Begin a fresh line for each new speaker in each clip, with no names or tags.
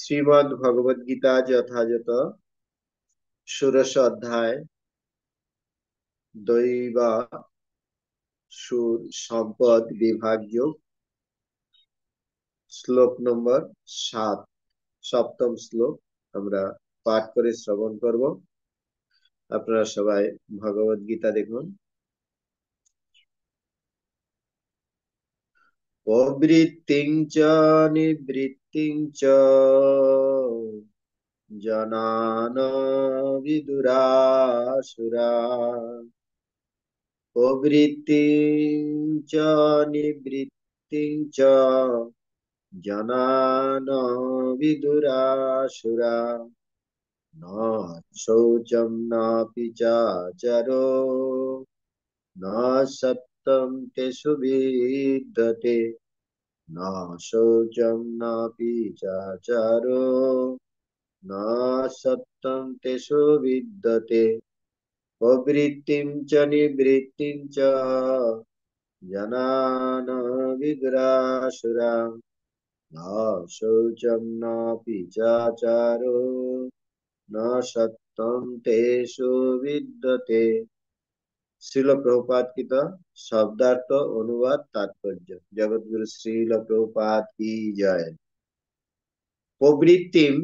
শ্রীমদ্ ভগবদ গীতা যথাযথ ষোড়শ অধ্যায় দৈব সুর সম্পদ বিভাগ যোগ শ্লোক নম্বর 7, সপ্তম শ্লোক আমরা পাঠ করে শ্রবণ করব। আপনারা সবাই ভগবদ গীতা দেখুন। প্রবৃত্তিং চ নিবৃত্তিং চ জনান বিদুরাসুরা। প্রবৃত্তিং চ নিবৃত্তিং চ জনান বিদুরাসুরা। ন শৌচম নাপি চাচরো ন সত্যম তেষু বিদ্যতে। ন শৌচম নাপি চাচরো ন সত্যম তেষু বিদ্যতে। প্রবৃত্তিং চ নিবৃত্তিং চ জনান বিদুরাসুরা। ন শৌচম নাপি চাচারো ন সত্যম তেষু বিদ্যতে। শ্রীল প্রভুপাদ কৃত শব্দার্থ অনুবাদ তাৎপর্য। জগৎগুরু শ্রীল প্রভুপাদ কি জয়। প্রবৃত্তিম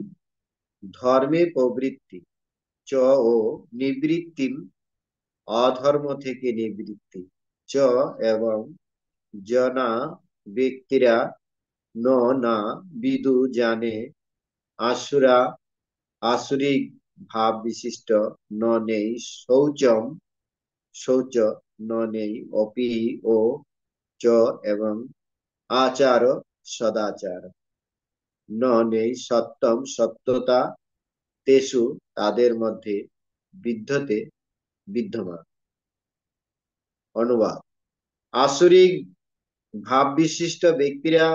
ধর্মে প্রবৃত্তি, চ ও নিবৃত্তিম অধর্ম থেকে নিবৃত্তি, চ এবং জনা ব্যক্তিরা ন না বিদু জানে, আসুরা আসুরিক ভাব বিশিষ্ট ন নেই, শৌচম শৌচ ন নেই, অপি ও চ এবং আচার সদাচার ন নেই, সত্যম সত্যতা, তেষু তাদের মধ্যে, বিদ্যতে বিদ্যমান। অনুবাদ: আসুরিক ভাব বিশিষ্ট ব্যক্তিরা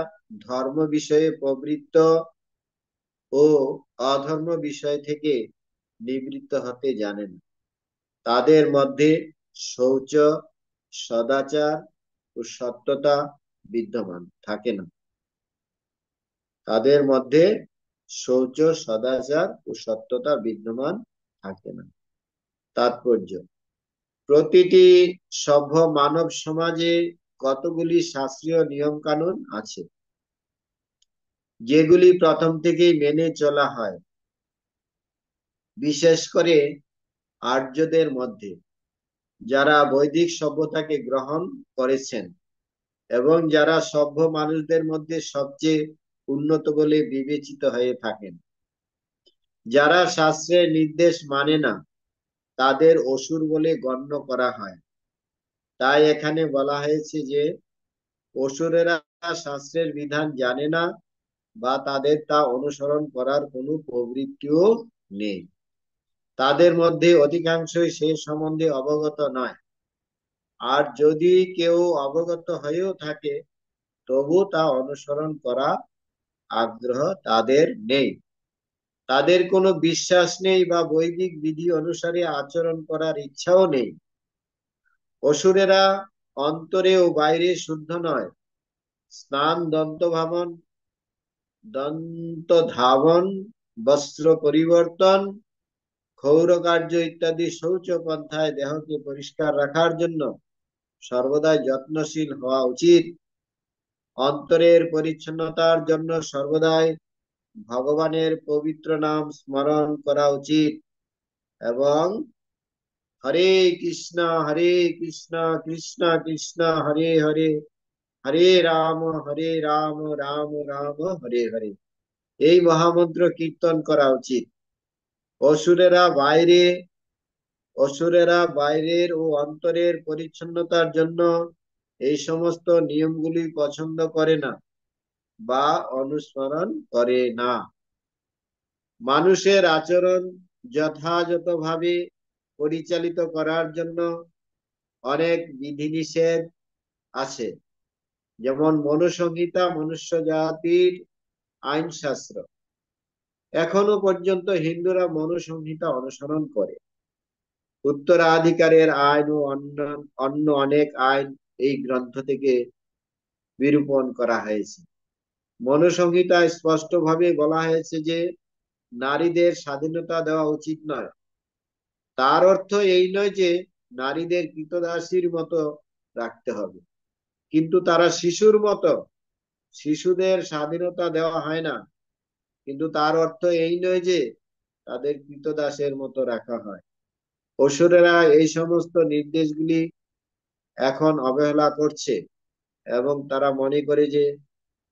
ধর্ম বিষয়ে প্রবৃত্ত ও অধর্ম বিষয় থেকে নিবৃত্ত হতে জানে না। তাদের মধ্যে শৌচ, সদাচার ও সত্যতা বিদ্যমান থাকে না। তাদের মধ্যে শৌচ, সদাচার ও সত্যতা বিদ্যমান থাকে না। তাৎপর্য: প্রতিটি সভ্য মানব সমাজে কতগুলি শাস্ত্রীয় নিয়ম কানুন আছে, যেগুলি প্রথম থেকেই মেনে চলা হয়। বিশেষ করে আর্যদের মধ্যে, যারা বৈদিক সভ্যতাকে গ্রহণ করেছেন এবং যারা সভ্য মানুষদের মধ্যে সবচেয়ে উন্নত বলে বিবেচিত হয়ে থাকেন। যারা শাস্ত্রের নির্দেশ মানে না, তাদের অসুর বলে গণ্য করা হয়। তাই এখানে বলা হয়েছে যে অসুরেরা শাস্ত্রের বিধান জানে না বা তাদের তা অনুসরণ করার কোনো প্রবৃত্তিও নেই। তাদের মধ্যে অধিকাংশই সে সম্বন্ধে অবগত নয়, আর যদি কেউ অবগত হয়েও থাকে তবু তা অনুসরণ করা আগ্রহ তাদের নেই। তাদের কোনো বিশ্বাস নেই বা বৈদিক বিধি অনুসারে আচরণ করার ইচ্ছাও নেই। অসুরেরা অন্তরে ও বাইরে শুদ্ধ নয়। স্নান, দন্ত ধাবন, বস্ত্র পরিবর্তন, ক্ষৌর কার্য ইত্যাদি শৌচ পন্থায় দেহকে পরিষ্কার রাখার জন্য সর্বদাই যত্নশীল হওয়া উচিত। অন্তরের পরিচ্ছন্নতার জন্য সর্বদাই ভগবানের পবিত্র নাম স্মরণ করা উচিত এবং হরে কৃষ্ণ কৃষ্ণ কৃষ্ণ হরে হরে, হরে রাম রাম রাম হরে হরে এই মহামন্ত্র কীর্তন করা উচিত। অসুরেরা বাইরে অসুরেরা বাইরের ও অন্তরের পরিচ্ছন্নতার জন্য এই সমস্ত নিয়মগুলি পছন্দ করে না বা অনুসরণ করে না। মানুষের আচরণ যথাযথভাবে পরিচালিত করার জন্য অনেক বিধিনিষেধ আছে, যেমন মনুসংহিতা মনুষ্য জাতির আইনশাস্ত্র। এখনো পর্যন্ত হিন্দুরা মনুসংহিতা অনুসরণ করে। উত্তরাধিকারের আইন ও অন্য অনেক আইন এই গ্রন্থ থেকে নিরূপণ করা হয়েছে। মনুসংহিতায় স্পষ্টভাবে বলা হয়েছে যে নারীদের স্বাধীনতা দেওয়া উচিত নয়। তার অর্থ এই নয় যে নারীদের ক্রীতদাসীর মতো রাখতে হবে, কিন্তু তারা শিশুর মতো, শিশুদের স্বাধীনতা দেওয়া হয় না, কিন্তু তার অর্থ এই নয় যে তাদের ক্রীতদাসের মতো রাখা হয়। অসুরেরা এই সমস্ত নির্দেশগুলি এখন অবহেলা করছে এবং তারা মনে করে যে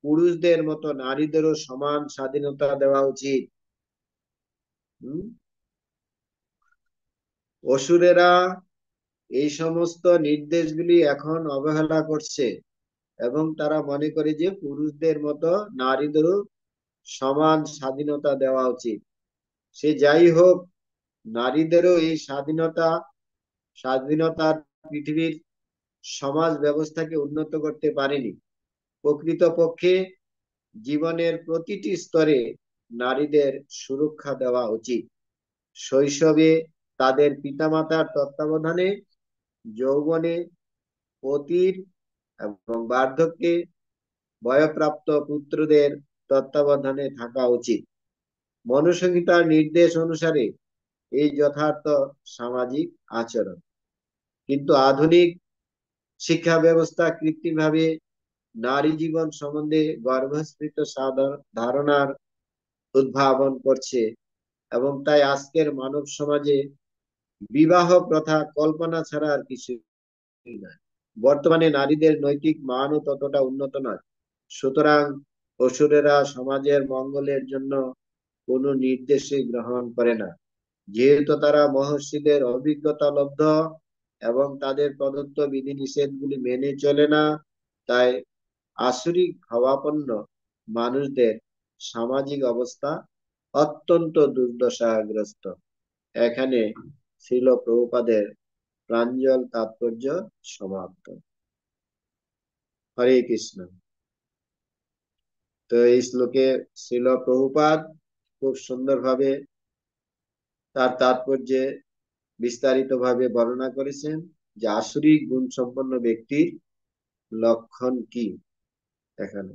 পুরুষদের মতো নারীদেরও সমান স্বাধীনতা দেওয়া উচিত। হম অসুরেরা এই সমস্ত নির্দেশগুলি এখন অবহেলা করছে এবং তারা মনে করে যে পুরুষদের মতো নারীদেরও সমান স্বাধীনতা দেওয়া উচিত। সে যাই হোক, নারীদেরও এই স্বাধীনতার পৃথিবীর সমাজ ব্যবস্থাকে উন্নত করতে পারেনি। প্রকৃতপক্ষে জীবনের প্রতিটি স্তরে নারীদের সুরক্ষা দেওয়া উচিত। শৈশবে তাদের পিতামাতার তত্ত্বাবধানে, যৌবনে পতির এবং বার্ধক্যে বয়ঃপ্রাপ্ত পুত্রদের তত্ত্বাবধানে থাকা উচিত। মনুসংহিতার নির্দেশ অনুসারে এই যথার্থ সামাজিক আচরণ। কিন্তু আধুনিক শিক্ষা ব্যবস্থা কৃত্রিমভাবে নারী জীবন সম্বন্ধে গর্ভস্ফীত ধারণার উদ্ভাবন করছে এবং তাই আজকের মানব সমাজে বিবাহ প্রথা কল্পনা ছাড়া আর কিছু নয়। বর্তমানে নারীদের নৈতিক মানও ততটা উন্নত নয়। সুতরাং অসুরেরা সমাজের মঙ্গলের জন্য কোনো নির্দেশই গ্রহণ করে না। যেহেতু তারা মহর্ষিদের অভিজ্ঞতা লব্ধ এবং তাদের প্রদত্ত বিধিনিষেধগুলি মেনে চলে না, তাই আসরিক ভাবাপন্ন মানুষদের সামাজিক অবস্থা অত্যন্ত দুর্দশাগ্রস্ত। এখানে শ্রীল প্রভুপাদের প্রাঞ্জল তাৎপর্য সমাপ্ত। হরে কৃষ্ণ। তো এই শ্লোকে শ্রীল প্রভুপাদ খুব সুন্দরভাবে তার তাৎপর্যে বিস্তারিত ভাবে বর্ণনা করেছেন যে আসরিক গুণ সম্পন্ন ব্যক্তির লক্ষণ কি। এখানে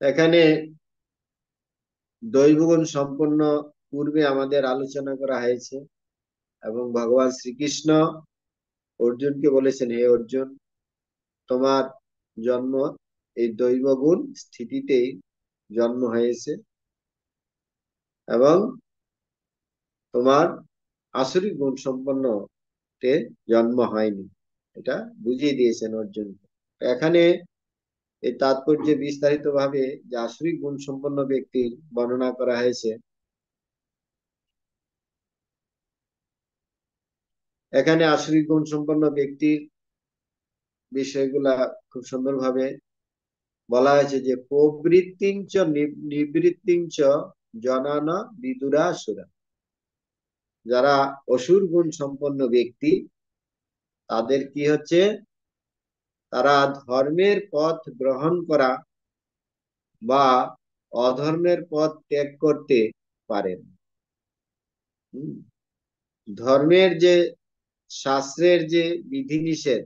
এখানে দৈবগুণ সম্পন্ন পূর্বে আমাদের আলোচনা করা হয়েছে এবং ভগবান শ্রীকৃষ্ণ অর্জুনকে বলেছেন, হে অর্জুন, তোমার জন্ম এই দৈবগুণ স্থিতিতেই জন্ম হয়েছে এবং তোমার আসরিক গুণ সম্পন্ন জন্ম হয়নি, এটা বুঝিয়ে দিয়েছেন অর্জুন। এখানে এই তাৎপর্যে বিস্তারিত ভাবে যে আসরিক গুণ সম্পন্ন ব্যক্তির বর্ণনা করা হয়েছে। এখানে আসরিক গুণ সম্পন্ন ব্যক্তির বিষয়গুলা খুব সুন্দরভাবে বলা হয়েছে যে প্রবৃত্তিঞ্চ নিবৃত্তিঞ্চ জনান বিদুরাসুরা। যারা অসুর গুণ সম্পন্ন ব্যক্তি, তাদের কি হচ্ছে, তারা ধর্মের পথ গ্রহণ করা বা অধর্মের পথ ত্যাগ করতে পারেন। ধর্মের যে শাস্ত্রের যে বিধিনিষেধ,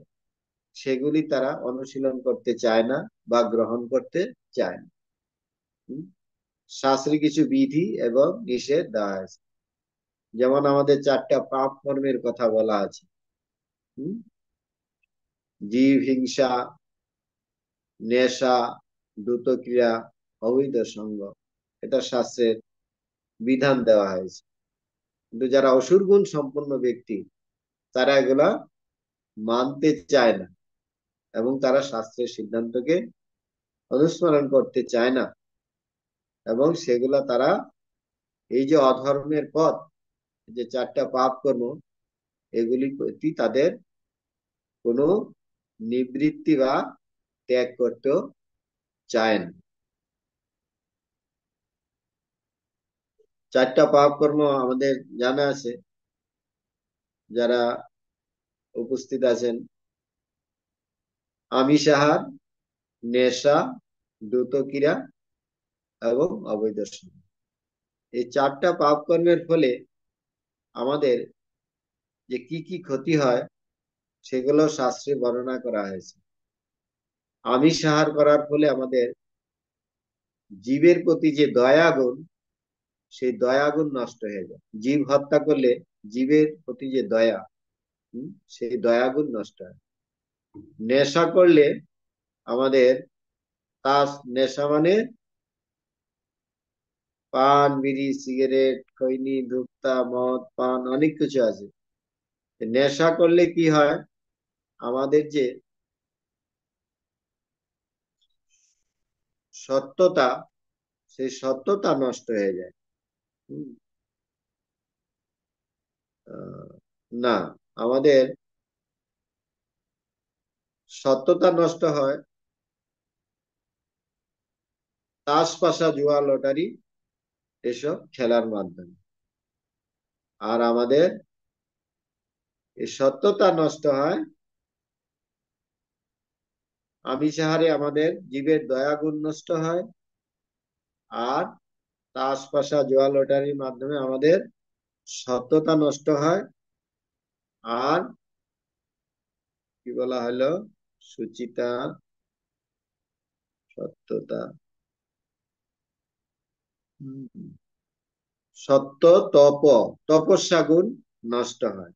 সেগুলি তারা অনুশীলন করতে চায় না বা গ্রহণ করতে চায় না। শাস্ত্রে কিছু বিধি এবং নিষেধ দেওয়া আছে, যেমন আমাদের 4টা পাপ কর্মের কথা বলা আছে। জীব হিংসা, নেশা, দ্রুতক্রিয়া, অবৈধ সঙ্গ, এটা শাস্ত্রের বিধান দেওয়া হয়েছে। কিন্তু যারা অসুর গুণ সম্পন্ন ব্যক্তি, তারা এগুলা মানতে চায় না এবং তারা শাস্ত্রের সিদ্ধান্তকে অনুস্মরণ করতে চায় না এবং সেগুলা তারা এই যে অধর্মের পথ, যে 4টা পাপ কর্ম, এগুলি প্রতি তাদের কোনো নিবৃত্তি বা ত্যাগ করতেও চায় না। 4টা পাপ কর্ম আমাদের জানা আছে, যারা উপস্থিত আছেন: আমিষাহার, নেশা, দ্রুতক্রিয়া এবং অবৈধ সঙ্গ। এই 4টা পাপ কর্মের ফলে আমাদের যে কি কি ক্ষতি হয় সেগুলো শাস্ত্রে বর্ণনা করা হয়েছে। আমিষ আহার করার ফলে আমাদের জীবের প্রতি যে দয়াগুণ, সেই দয়াগুণ নষ্ট হয়ে যায়। জীব হত্যা করলে জীবের প্রতি যে দয়া, সেই দয়াগুণ নষ্ট হয়। নেশা করলে আমাদের, তার নেশা মানে পান, বিড়ি, সিগারেট, খৈনি, ধূপতা, মদ, পান, অনেক কিছু আছে। নেশা করলে কি হয়, আমাদের যে সত্যতা, সেই সত্যতা নষ্ট হয়ে যায়। হুম, না, আমাদের সত্যতা নষ্ট হয় তাস, পাশা, জুয়া, লটারি এসব খেলার মাধ্যমে। আর আমাদের এই সত্যতা নষ্ট হয় আমিষাহারে, আমাদের জীবের দয়াগুণ নষ্ট হয়। আর তাস, পাশা, জুয়া, লটারির মাধ্যমে আমাদের সত্যতা নষ্ট হয়। আর কি বলা হলো, সুচিতা, সত্যতা, সত্য, তপ, তপস্যা গুণ নষ্ট হয়।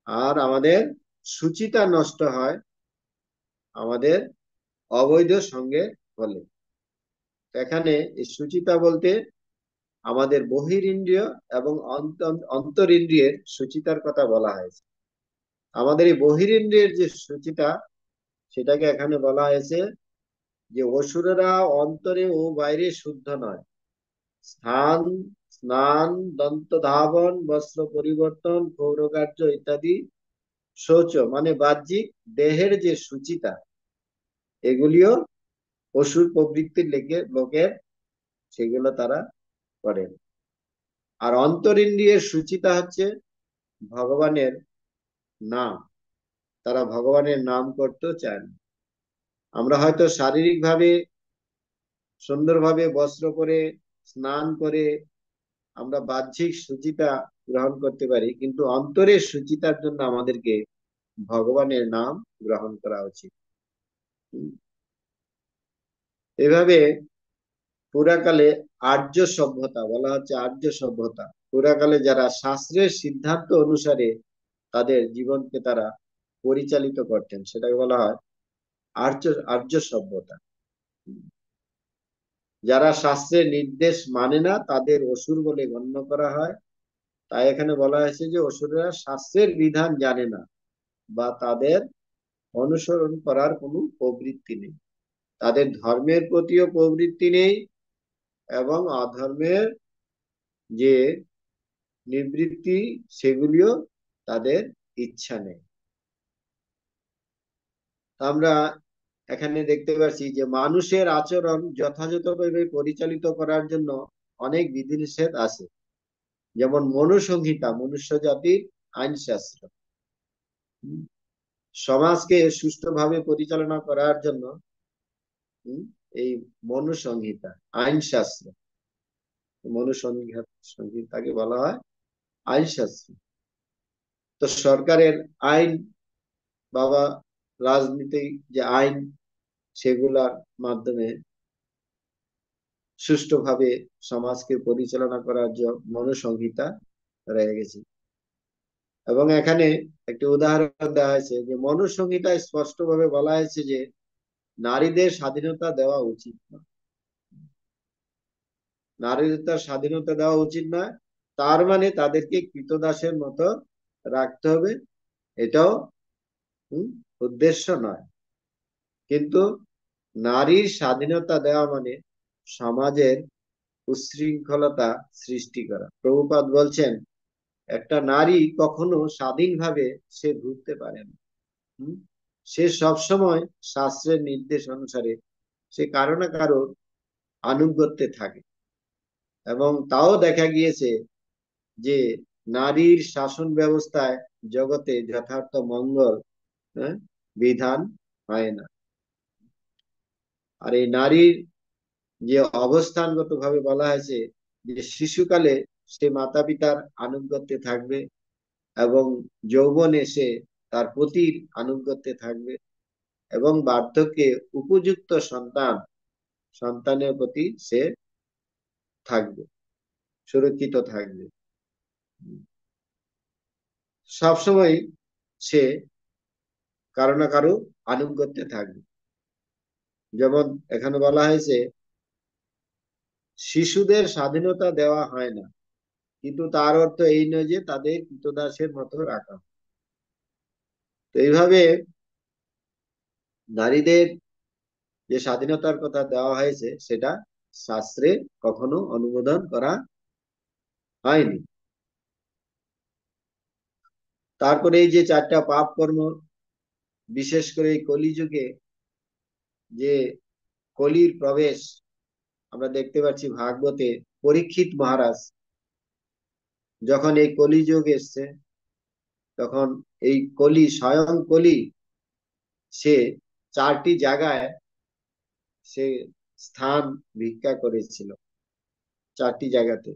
আর আমাদের সুচিতা নষ্ট হয় আমাদের অবৈধ সঙ্গে হলে। এখানে এই সুচিতা বলতে আমাদের বহিরিন্দ্রিয় এবং অন্তরিন্দ্রিয়ের সুচিতার কথা বলা হয়েছে। আমাদের এই বহিরিন্দ্রিয়ের যে সুচিতা, সেটাকে এখানে বলা হয়েছে যে অসুরেরা অন্তরে ও বাইরে শুদ্ধ নয়। স্থান, স্নান, দন্ত ধাবন, বস্ত্র পরিবর্তন, পৌরকার্য ইত্যাদি, শৌচ মানে বাহ্যিক দেহের যে সুচিতা, এগুলিও অসুর প্রবৃত্তির লোকের, সেগুলো তারা করেন। আর অন্তরিন্দ্রিয়ের সুচিতা হচ্ছে ভগবানের নাম, তারা ভগবানের নাম করতেও চান। আমরা হয়তো শারীরিক ভাবে সুন্দরভাবে বস্ত্র পরে, স্নান করে আমরা বাহ্যিক সুচিতা গ্রহণ করতে পারি, কিন্তু অন্তরের সুচিতার জন্য আমাদেরকে ভগবানের নাম গ্রহণ করা উচিত। এভাবে পুরাকালে আর্য সভ্যতা বলা হচ্ছে, আর্য সভ্যতা পুরাকালে যারা শাস্ত্রের সিদ্ধান্ত অনুসারে তাদের জীবনকে তারা পরিচালিত করতেন, সেটাকে বলা হয় আর্য, আর্য সভ্যতা। যারা শাস্ত্রের নির্দেশ মানে না তাদের অসুর বলে গণ্য করা হয়। তাই এখানে বলা হয়েছে যে অসুরেরা শাস্ত্রের বিধান জানে না, বা তাদের অনুসরণ করার কোনো প্রবৃত্তি নেই, তাদের ধর্মের প্রতিও প্রবৃত্তি নেই, এবং অধর্মের যে নিবৃত্তি, সেগুলিও তাদের ইচ্ছা নেই। আমরা এখানে দেখতে পাচ্ছি যে মানুষের আচরণ যথাযথভাবে পরিচালিত করার জন্য অনেক বিধিনিষেধ আছে। যেমন মনুসংহিতা, মনুষ্য জাতির আইনশাস্ত্র। সমাজকে সুষ্ঠুভাবে পরিচালনা করার জন্য এই মনুসংহিতা, আইনশাস্ত্র, মনুসংহিতাকে বলা হয় আইনশাস্ত্র। তো সরকারের আইন, বাবা, রাজনীতি যে আইন, সেগুলার মাধ্যমে সুষ্ঠুভাবে সমাজকে পরিচালনা করার জন্য মনুসংহিতা রয়ে গেছে। এবং এখানে একটি উদাহরণ দেওয়া হয়েছে যে মনুসংহিতায় স্পষ্টভাবে বলা হয়েছে যে নারীদের স্বাধীনতা দেওয়া উচিত না, নারীদের স্বাধীনতা দেওয়া উচিত না, তার মানে তাদেরকে কৃতদাসের মতো রাখতে হবে, এটাও উদ্দেশ্য নয়। কিন্তু নারীর স্বাধীনতা দেওয়া মানে সমাজের উচ্ছৃঙ্খলতা সৃষ্টি করা। প্রভুপাদ বলছেন একটা নারী কখনো স্বাধীনভাবে সে ঘুরতে পারে না। সে সবসময় শাস্ত্রের নির্দেশ অনুসারে সে কারো না কারো আনুগত্যে থাকে। এবং তাও দেখা গিয়েছে যে নারীর শাসন ব্যবস্থায় জগতে যথার্থ মঙ্গল, হ্যাঁ, বিধান হয় না। আর এই নারীর যে অবস্থানগত ভাবে বলা হয়েছে যে শিশুকালে সে মাতা পিতার আনুগত্যে থাকবে, এবং যৌবন এসে তার পতির আনুগত্যে থাকবে, এবং বার্ধক্যে উপযুক্ত সন্তানের প্রতি সে থাকবে, সুরক্ষিত থাকবে। সবসময় সে কারো না কারো আনুগত্যে থাকবে। যেমন এখানে বলা হয়েছে, শিশুদের স্বাধীনতা দেওয়া হয় না, কিন্তু তার অর্থ এই নয় যে তাদের কৃতদাসের মতো রাখা। তো এইভাবে নারীদের যে স্বাধীনতার কথা দেওয়া হয়েছে, সেটা শাস্ত্রে কখনো অনুমোদন করা হয়নি। তারপরে এই যে চারটা পাপ কর্ম, বিশেষ করে এই কলিযুগে যে কলির প্রবেশ আমরা দেখতে পাচ্ছি ভাগবতে, পরীক্ষিত মহারাজ যখন এই কলিযুগ এসছে, তখন এই কলি, স্বয়ং কলি, সে চারটি জায়গায় সে স্থান ভিক্ষা করেছিল, চারটি জায়গাতে।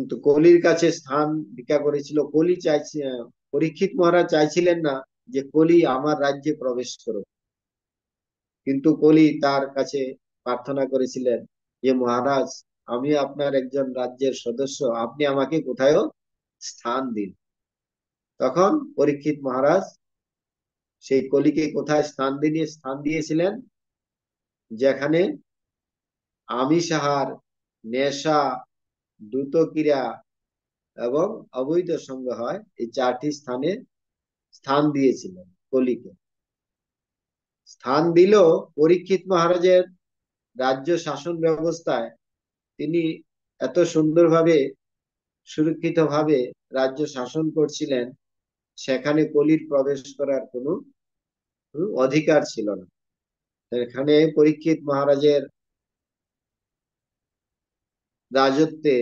তো কলির কাছে স্থান ভিক্ষা করেছিল। কলি চাইছে, পরীক্ষিত মহারাজ চাইছিলেন না যে কলি আমার রাজ্যে প্রবেশ করুক, কিন্তু কলি তার কাছে প্রার্থনা করেছিলেন যে মহারাজ, আমি আপনার একজন রাজ্যের সদস্য, আপনি আমাকে কোথায় স্থান দিন। তখন পরীক্ষিত মহারাজ সেই কলিকে কোথায় স্থান দিয়েছিলেন, যেখানে আমিষ আহার, নেশা, দ্রুত ক্রীড়া এবং অবৈধ সঙ্গ হয়, এই চারটি স্থানে স্থান দিয়েছিলেন কলিকে। স্থান দিল পরীক্ষিত মহারাজের রাজ্য শাসন ব্যবস্থায়। তিনি এত সুন্দরভাবে, সুরক্ষিত ভাবে রাজ্য শাসন করছিলেন, সেখানে কলির প্রবেশ করার কোনো অধিকার ছিল না। এখানে পরীক্ষিত মহারাজের রাজত্বে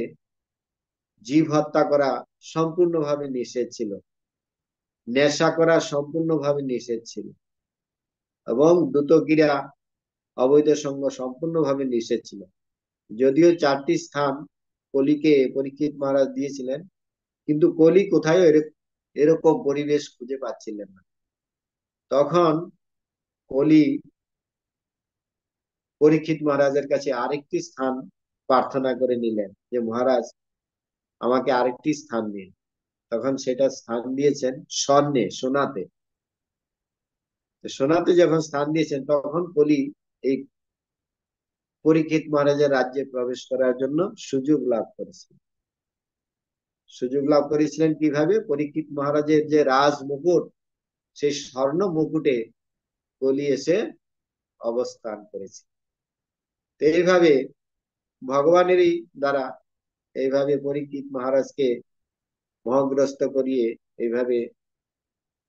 জীব হত্যা করা সম্পূর্ণভাবে নিষেধ ছিল, নেশা করা সম্পূর্ণভাবে নিষেধ ছিল, এবং দ্রুত ক্রীড়া, অবৈধ সঙ্গ সম্পূর্ণভাবে নিষেধ ছিল। যদিও চারটি স্থান কলিকে পরীক্ষিত মহারাজ দিয়েছিলেন, কিন্তু কলি কোথায় এরকম পরিবেশ খুঁজে পাচ্ছিলেন না। তখন কলি পরীক্ষিত মহারাজের কাছে আরেকটি স্থান প্রার্থনা করে নিলেন যে মহারাজ, আমাকে আরেকটি স্থান দিন। তখন সেটা স্থান দিয়েছেন স্বর্ণে, সোনাতে। সোনাতে যখন স্থান দিয়েছেন, তখন কলি এই পরীক্ষিত মহারাজের রাজ্যে প্রবেশ করার জন্য সুযোগ লাভ করেছিলেন। সুযোগ লাভ করেছিলেন কিভাবে? পরীক্ষিত মহারাজের যে রাজ মুকুট, সেই স্বর্ণ মুকুটে কলি এসে অবস্থান করেছে। তো এইভাবে ভগবানেরই দ্বারা এইভাবে পরীক্ষিত মহারাজকে মোহগ্রস্ত করিয়ে এইভাবে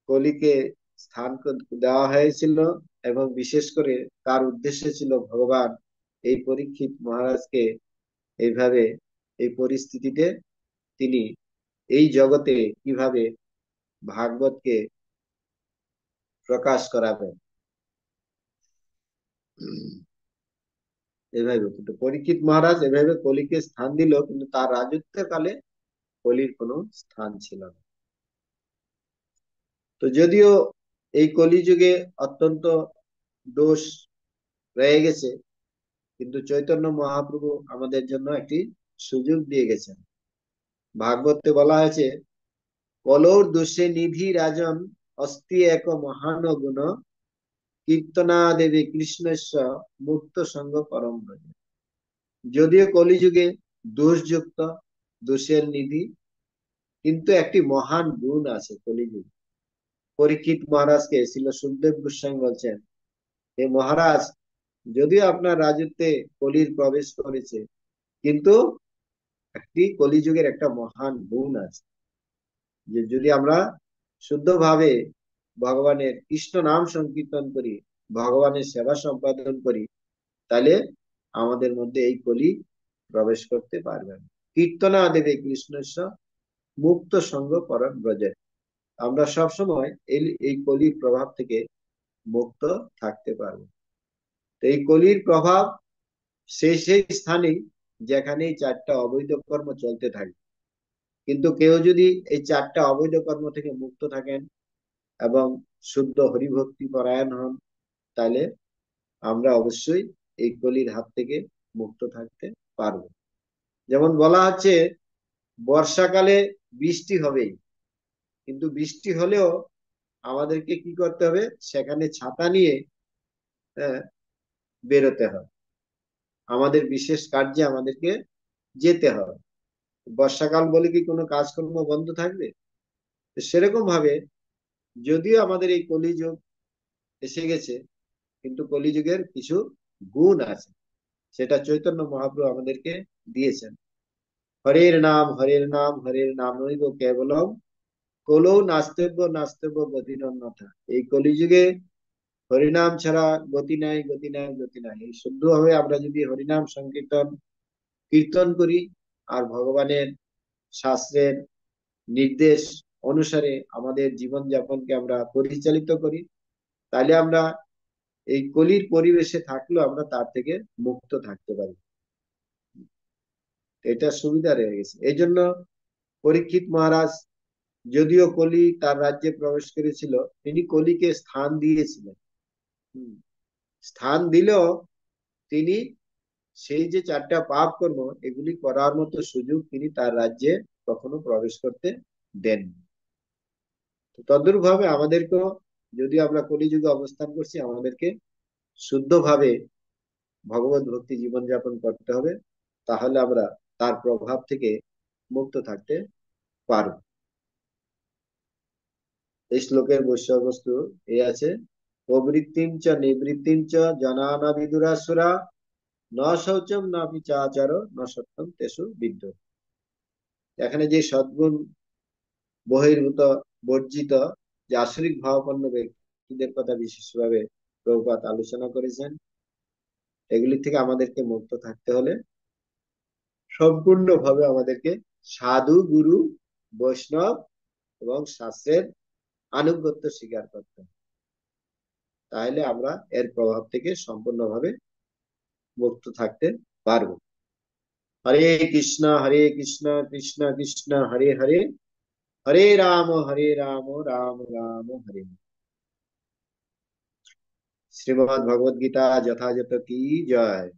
কলিকে স্থান দেওয়া হয়েছিল, এবং বিশেষ করে তার উদ্দেশ্য ছিল ভগবান এই পরীক্ষিত মহারাজকে এইভাবে, এই পরিস্থিতিতে তিনি এই জগতে কিভাবে ভাগবতকে প্রকাশ করাবেন। এভাবে কিন্তু পরীক্ষিত মহারাজ এভাবে কলিকে স্থান দিল, কিন্তু তার রাজত্বের কালে কলির কোনো স্থান ছিল না। তো যদিও এই কলিযুগে অত্যন্ত দোষ রয়ে গেছে, কিন্তু চৈতন্য মহাপ্রভু আমাদের জন্য একটি সুযোগ দিয়ে গেছেন। ভাগবতে বলা হয়েছে, কলোর দোষে নিধি রাজন অস্তি এক মহান গুণ, কীর্তনা দেবী কৃষ্ণস্য মুক্ত সঙ্গ পরম ব্রজ। যদিও কলিযুগে দোষযুক্ত, দোষের নিধি, কিন্তু একটি মহান গুণ আছে কলিযুগে। পরীক্ষিত মহারাজকে ছিল সুখদেব গোস্বামী বলছেন, হে মহারাজ, যদিও আপনার রাজত্বে কলির প্রবেশ করেছে, কিন্তু একটি কলিযুগের একটা মহান গুণ আছে, যে যদি আমরা শুদ্ধভাবে ভগবানের কৃষ্ণ নাম সংকীর্তন করি, ভগবানের সেবা সম্পাদন করি, তাহলে আমাদের মধ্যে এই কলি প্রবেশ করতে পারবে না। কীর্তনা দেবে কৃষ্ণস্য মুক্ত সঙ্গ পরম ব্রজে। আমরা সব সময় এই কলির প্রভাব থেকে মুক্ত থাকতে পারবো। এই কলির প্রভাব সেই সেই স্থানে যেখানেই চারটা অবৈধ কর্ম চলতে থাকে। কিন্তু কেউ যদি এই চারটা অবৈধ কর্ম থেকে মুক্ত থাকেন এবং শুদ্ধ হরিভক্তি পরায়ণ হন, তাহলে আমরা অবশ্যই এই কলির হাত থেকে মুক্ত থাকতে পারবো। যেমন বলা হচ্ছে বর্ষাকালে বৃষ্টি হবেই, কিন্তু বৃষ্টি হলেও আমাদেরকে কি করতে হবে, সেখানে ছাতা নিয়ে বেরোতে হবে, আমাদের বিশেষ কার্যে আমাদেরকে যেতে হবে। বর্ষাকাল বলে কি কোনো কাজকর্ম বন্ধ থাকবে? সেরকম ভাবে যদিও আমাদের এই কলিযুগ এসে গেছে, কিন্তু কলিযুগের কিছু গুণ আছে, সেটা চৈতন্য মহাপ্রভু আমাদেরকে দিয়েছেন। হরের নাম হরের নামৈব কেবলম, কলৌ নাস্তিব্য নাস্তিব্য গতিরন্যথা। এই কলিযুগে হরিনাম ছাড়া গতি নাই, গতি নাই, গতি নাই। এই শুদ্ধ ভাবে আমরা যদি হরিনাম সংকীর্তন কীর্তন করি আর ভগবানের শাস্ত্রের নির্দেশ অনুসারে আমাদের জীবন যাপনকে আমরা পরিচালিত করি, তাহলে আমরা এই কলির পরিবেশে থাকলেও আমরা তার থেকে মুক্ত থাকতে পারি। এটা সুবিধা রয়ে গেছে। এই জন্য পরীক্ষিত মহারাজ যদিও কলি তার রাজ্যে প্রবেশ করেছিল, তিনি কলিকে স্থান দিয়েছিলেন। স্থান দিলেও তিনি সেই যে চারটা পাপ কর্ম এগুলি করার মতো সুযোগ তিনি তার রাজ্যে কখনো প্রবেশ করতে দেননি। তদ্রূপ ভাবে আমাদেরকেও, যদি আমরা কলিযুগে অবস্থান করছি, আমাদেরকে শুদ্ধভাবে ভগবত ভক্তি জীবনযাপন করতে হবে, তাহলে আমরা তার প্রভাব থেকে মুক্ত থাকতে পারব। এই শ্লোকের বিষয়বস্তু এই আছে, প্রবৃত্তিম চ নিবৃত্তিম চ জনানা বিদুরাসুরা, ন শৌচম না পিচাচার ন সত্যম তেষু বিদ্য। এখানে যে সদ্গুণ বহির্ভূত বর্জিত যে আসরিক ভাবাপন্ন ব্যক্তিদের কথা বিশেষভাবে প্রভুপাদ আলোচনা করেছেন। এগুলি থেকে আমাদেরকে মুক্ত থাকতে হলে সম্পূর্ণভাবে আমাদেরকে সাধু গুরু বৈষ্ণব এবং শাস্ত্রের আনুগত্য স্বীকার করতে হবে, তাহলে আমরা এর প্রভাব থেকে সম্পূর্ণভাবে মুক্ত থাকতে পারবো। হরে কৃষ্ণ কৃষ্ণ কৃষ্ণ হরে হরে, হরে রাম রাম রাম হরে। শ্রীমদ্ ভগবদ গীতা যথাযথ কি জয়।